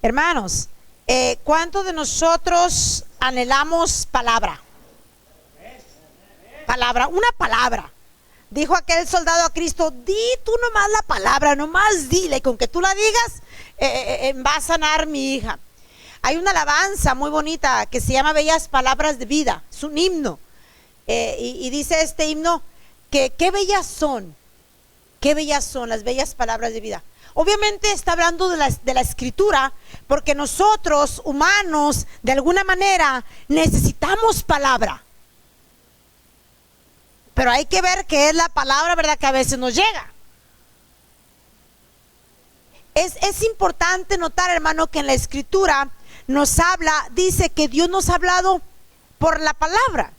Hermanos, ¿cuántos de nosotros anhelamos palabra? Palabra, una palabra. Dijo aquel soldado a Cristo: di tú nomás la palabra, nomás dile, y con que tú la digas, va a sanar mi hija. Hay una alabanza muy bonita que se llama Bellas Palabras de Vida, es un himno, y dice este himno que qué bellas son las bellas palabras de vida. Obviamente está hablando de la escritura, porque nosotros humanos de alguna manera necesitamos palabra, pero hay que ver qué es la palabra, ¿verdad?, que a veces nos llega. Es importante notar, hermano, que en la escritura nos habla, dice que Dios nos ha hablado por la palabra.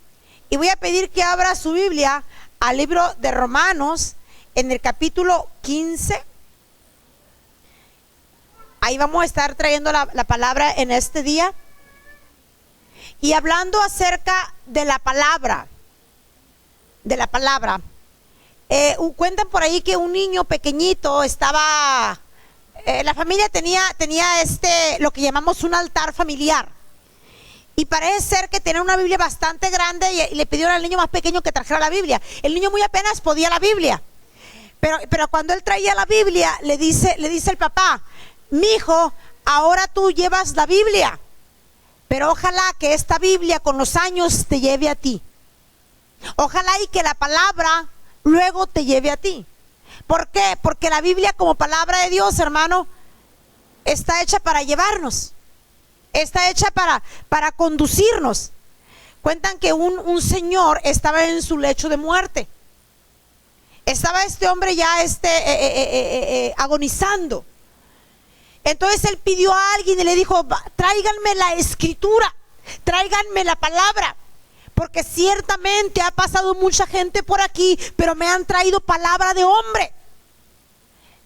Y voy a pedir que abra su Biblia al libro de Romanos, en el capítulo 15. Ahí vamos a estar trayendo la palabra en este día, y hablando acerca de la palabra. Cuentan por ahí que un niño pequeñito estaba, la familia tenía lo que llamamos un altar familiar, y parece ser que tenía una Biblia bastante grande, y le pidieron al niño más pequeño que trajera la Biblia. El niño muy apenas podía la Biblia, pero cuando él traía la Biblia, le dice el papá: mijo, ahora tú llevas la Biblia, pero ojalá que esta Biblia con los años te lleve a ti. Ojalá y que la palabra luego te lleve a ti. ¿Por qué? Porque la Biblia como palabra de Dios, hermano, está hecha para llevarnos, está hecha para conducirnos. Cuentan que un señor estaba en su lecho de muerte. Estaba este hombre ya agonizando. Entonces él pidió a alguien y le dijo: tráiganme la escritura, tráiganme la palabra, porque ciertamente ha pasado mucha gente por aquí, pero me han traído palabra de hombre.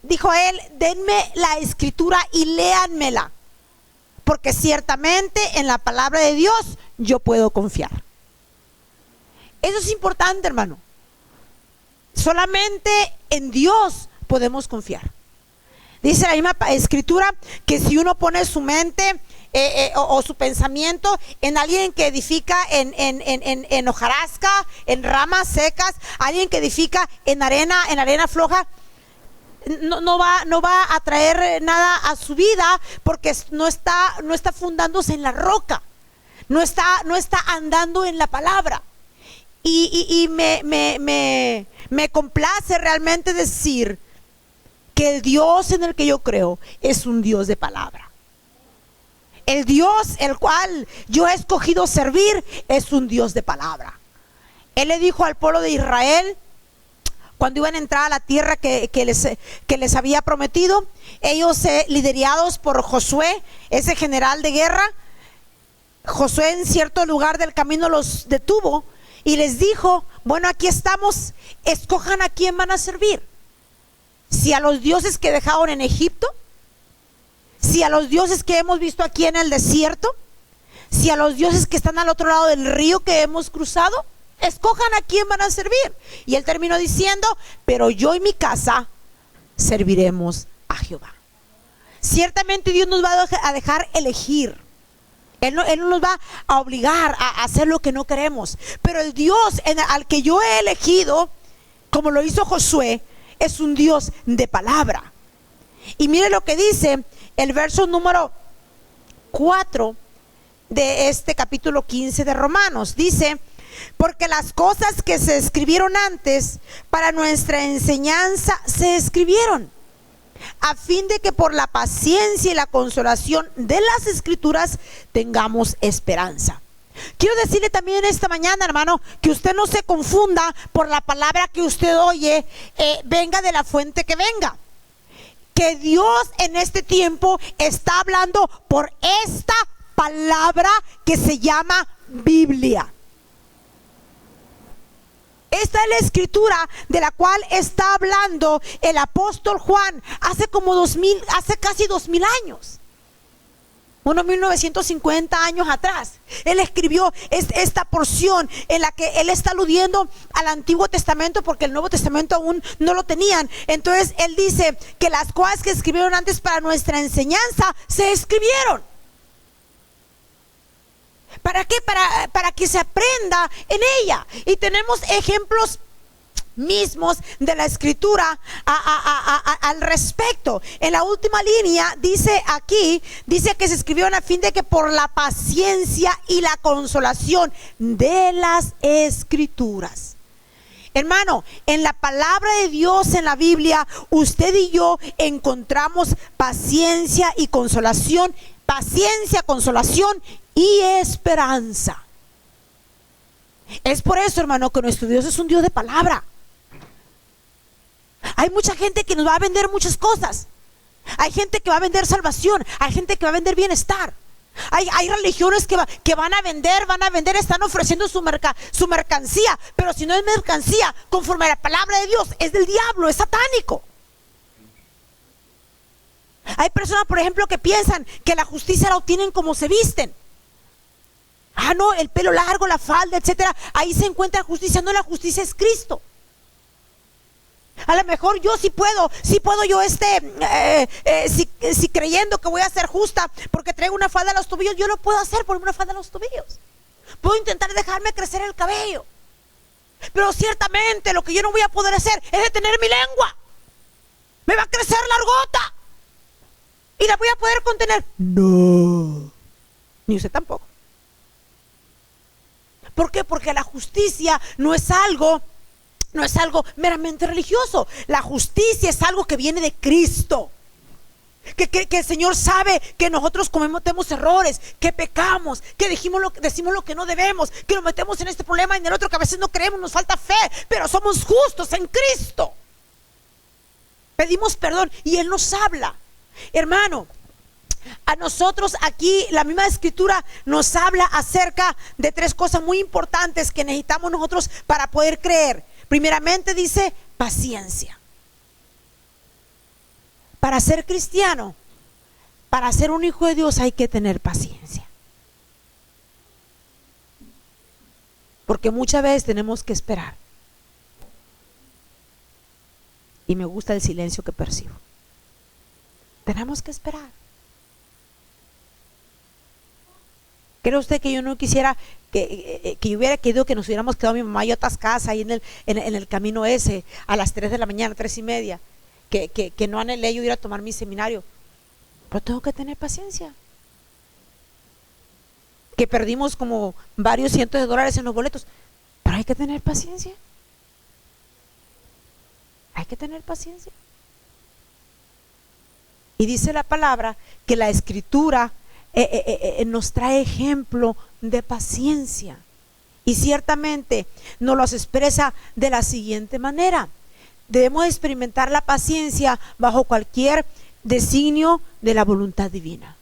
Dijo él: denme la escritura y léanmela, porque ciertamente en la palabra de Dios yo puedo confiar. Eso es importante, hermano. Solamente en Dios podemos confiar. Dice la misma escritura que si uno pone su mente o su pensamiento en alguien que edifica en hojarasca, en ramas secas, alguien que edifica en arena floja, no va a traer nada a su vida, porque no está fundándose en la roca, no está andando en la palabra. Y me complace realmente decir que el Dios en el que yo creo es un Dios de palabra. El Dios el cual yo he escogido servir es un Dios de palabra. Él le dijo al pueblo de Israel, cuando iban a entrar a la tierra que les había prometido, ellos liderados por Josué, ese general de guerra. Josué en cierto lugar del camino los detuvo y les dijo: bueno, aquí estamos, escojan a quién van a servir. Si a los dioses que dejaron en Egipto, si a los dioses que hemos visto aquí en el desierto, si a los dioses que están al otro lado del río que hemos cruzado, escojan a quién van a servir. Y él terminó diciendo: pero yo y mi casa serviremos a Jehová. Ciertamente Dios nos va a dejar elegir. Él no nos va a obligar a hacer lo que no queremos. Pero el Dios al que yo he elegido, como lo hizo Josué, es un Dios de palabra. Y mire lo que dice el verso número 4 de este capítulo 15 de Romanos. Dice: porque las cosas que se escribieron antes para nuestra enseñanza se escribieron, a fin de que por la paciencia y la consolación de las escrituras tengamos esperanza. Quiero decirle también esta mañana, hermano, que usted no se confunda por la palabra que usted oye, venga de la fuente que venga. Que Dios en este tiempo está hablando por esta palabra que se llama Biblia. Esta es la escritura de la cual está hablando el apóstol Juan hace casi 2000 años. unos 1950 años atrás. Él escribió esta porción en la que él está aludiendo al Antiguo Testamento, porque el Nuevo Testamento aún no lo tenían. Entonces él dice que las cosas que escribieron antes para nuestra enseñanza se escribieron. ¿Para qué? Para que se aprenda en ella. Y tenemos ejemplos mismos de la escritura al respecto. En la última línea dice aquí, dice que se escribieron a fin de que por la paciencia y la consolación de las escrituras. Hermano, en la palabra de Dios, en la Biblia, usted y yo encontramos paciencia y consolación, paciencia, consolación y esperanza. Es por eso, hermano, que nuestro Dios es un Dios de palabra. Hay mucha gente que nos va a vender muchas cosas. Hay gente que va a vender salvación. Hay gente que va a vender bienestar. Hay religiones que van a vender, están ofreciendo su mercancía. Pero si no es mercancía, conforme a la palabra de Dios, es del diablo, es satánico. Hay personas, por ejemplo, que piensan que la justicia la obtienen como se visten. Ah, no, el pelo largo, la falda, etcétera. Ahí se encuentra justicia. No, la justicia es Cristo. A lo mejor yo sí puedo yo si creyendo que voy a ser justa porque traigo una falda a los tobillos, yo lo puedo hacer por una falda a los tobillos. Puedo intentar dejarme crecer el cabello, pero ciertamente lo que yo no voy a poder hacer es detener mi lengua. Me va a crecer largota y la voy a poder contener. No, ni usted tampoco. ¿Por qué? Porque la justicia no es algo meramente religioso. La justicia es algo que viene de Cristo. Que el Señor sabe que nosotros cometemos errores, que pecamos, que decimos lo que no debemos, que nos metemos en este problema y en el otro, que a veces no creemos, nos falta fe, pero somos justos en Cristo. Pedimos perdón y Él nos habla. Hermano, a nosotros aquí la misma escritura nos habla acerca de tres cosas muy importantes que necesitamos nosotros para poder creer. Primeramente dice paciencia. Para ser cristiano, para ser un hijo de Dios hay que tener paciencia. Porque muchas veces tenemos que esperar. Y me gusta el silencio que percibo. Tenemos que esperar. ¿Cree usted que yo no quisiera que yo hubiera querido que nos hubiéramos quedado mi mamá y yo atascadas ahí en el camino ese a las 3 de la mañana, 3:30? Que no anhelé yo ir a tomar mi seminario. Pero tengo que tener paciencia. Que perdimos como varios cientos de dólares en los boletos. Pero hay que tener paciencia. Hay que tener paciencia. Y dice la palabra que la escritura nos trae ejemplo de paciencia, y ciertamente nos los expresa de la siguiente manera: debemos experimentar la paciencia bajo cualquier designio de la voluntad divina.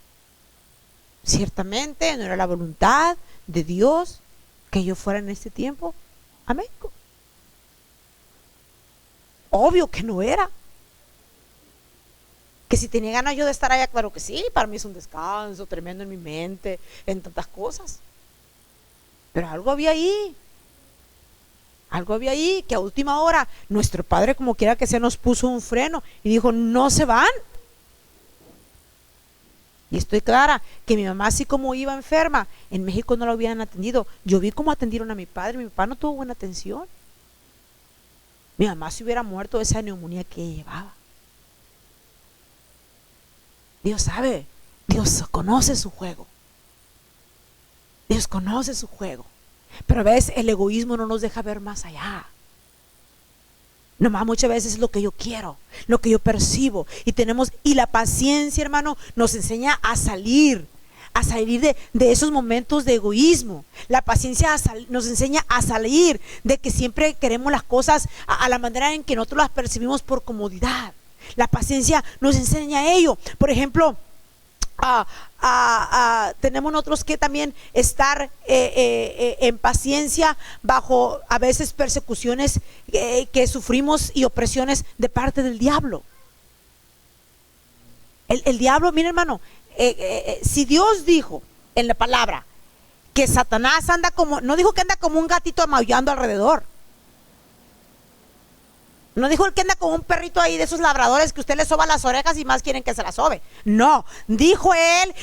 Ciertamente no era la voluntad de Dios que yo fuera en este tiempo a México. Obvio que no era. Que si tenía ganas yo de estar allá, claro que sí, para mí es un descanso tremendo en mi mente, en tantas cosas. Pero algo había ahí que a última hora nuestro Padre, como quiera que sea, nos puso un freno y dijo: no se van. Y estoy clara que mi mamá, así como iba enferma, en México no la habían atendido. Yo vi cómo atendieron a mi padre. Mi papá no tuvo buena atención. Mi mamá se hubiera muerto de esa neumonía que llevaba. Dios sabe, Dios conoce su juego. Dios conoce su juego. Pero a veces el egoísmo no nos deja ver más allá. Nomás muchas veces es lo que yo quiero, lo que yo percibo. Y la paciencia, hermano, nos enseña a salir de esos momentos de egoísmo. La paciencia nos enseña a salir de que siempre queremos las cosas a la manera en que nosotros las percibimos por comodidad. La paciencia nos enseña ello. Por ejemplo, tenemos nosotros que también estar en paciencia bajo a veces persecuciones que sufrimos y opresiones de parte del diablo. El diablo, mire, hermano, si Dios dijo en la palabra que Satanás anda como, no dijo que anda como un gatito maullando alrededor. No dijo que anda como un perrito ahí de esos labradores que usted le soba las orejas y más quieren que se las sobe. No, dijo él